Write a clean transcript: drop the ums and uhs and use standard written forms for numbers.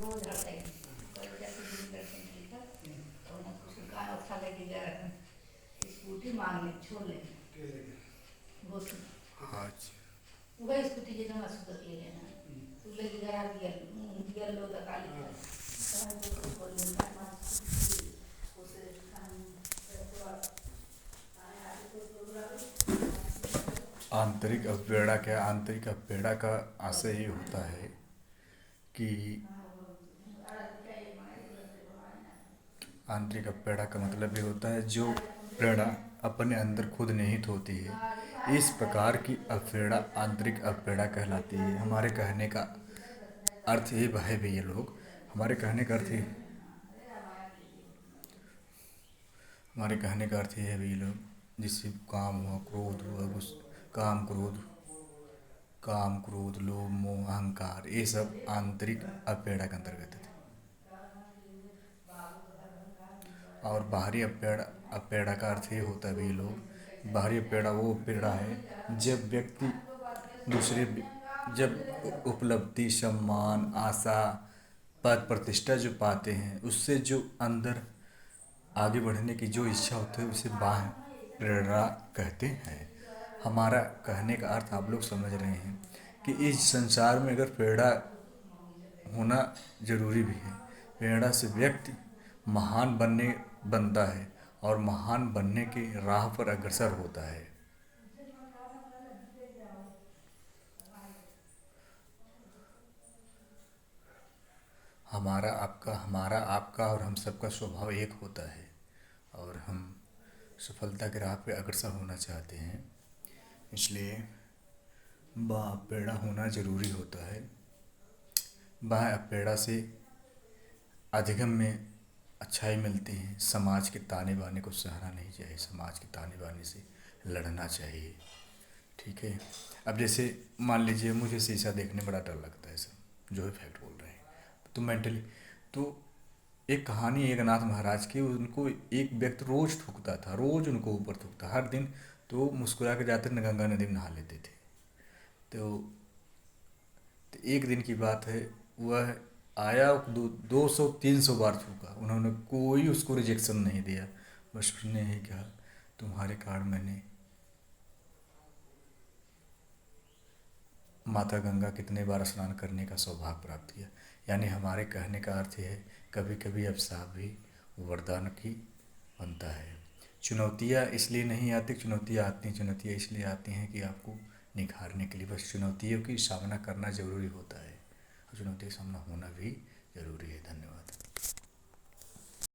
रोज हर time कल जैसे दिन दर्शन की था और ना कुछ दुकान अच्छा लेके गया स्कूटी मांगने छोड़ने वो अच्छा। वही स्कूटी जे जमा सुधर ले लेना तू लेके गया गियर लो द काली था समय को बोल मिलता है स्कूटी उसे खान थोड़ा आने आगे तो आंतरिक अपवेड़ा क्या, आंतरिक अपवेड़ा का आशय ये होता है कि आंतरिक अपवेड़ा का मतलब ये होता है जो प्रेरणा अपने अंदर खुद निहित होती है, इस प्रकार की अपवेड़ा आंतरिक अपवेड़ा कहलाती है। हमारे कहने का अर्थ ये है भी, ये लोग हमारे कहने का अर्थ ये हमारे कहने का अर्थ ये है भी, ये लोग जिससे काम हुआ, क्रोध हुआ, काम क्रोध काम क्रोध लोभ मोह अहंकार, ये सब आंतरिक अपवेड़ा के अंतर्गत है। और बाहरी अपेड़ा, अपेड़ा का अर्थ ये होता है भी, लोग बाहरी अपेड़ा वो अपेड़ा है जब व्यक्ति दूसरे, जब उपलब्धि सम्मान आशा पद प्रतिष्ठा जो पाते हैं उससे जो अंदर आगे बढ़ने की जो इच्छा होती है उसे बाह्य प्रेरणा कहते हैं। हमारा कहने का अर्थ आप लोग समझ रहे हैं कि इस संसार में अगर प्रेरणा होना जरूरी भी है। प्रेरणा से व्यक्ति महान बनता है और महान बनने की राह पर अग्रसर होता है। हमारा आपका और हम सबका स्वभाव एक होता है और हम सफलता के राह पे अग्रसर होना चाहते हैं, इसलिए बाह्य प्रेरणा होना जरूरी होता है। बाह्य प्रेरणा से अधिगम में अच्छाई मिलती है। समाज के ताने बाने को सहना नहीं चाहिए, समाज के ताने बाने से लड़ना चाहिए। ठीक है। अब जैसे मान लीजिए मुझे शीशा देखने में बड़ा डर लगता है सर, जो है फैक्ट बोल रहे हैं, तो मेंटली तो एक कहानी एक नाथ महाराज की, उनको एक व्यक्ति रोज थूकता था, रोज उनको ऊपर थूकता हर दिन, तो मुस्कुरा के जाते गंगा नदी में नहा लेते थे। तो एक दिन की बात है, वह आया 200-300 बार थूका, उन्होंने कोई उसको रिजेक्शन नहीं दिया, बस उसने ही कहा तुम्हारे कारण मैंने माता गंगा कितने बार स्नान करने का सौभाग्य प्राप्त किया। यानी हमारे कहने का अर्थ यह है कभी कभी अभिशाप भी वरदान की बनता है। चुनौतियाँ इसलिए नहीं आती, चुनौतियाँ आती हैं, चुनौतियाँ इसलिए आती हैं कि आपको निखारने के लिए, बस चुनौतियों की सामना करना ज़रूरी होता है और चुनौती का सामना होना भी ज़रूरी है। धन्यवाद।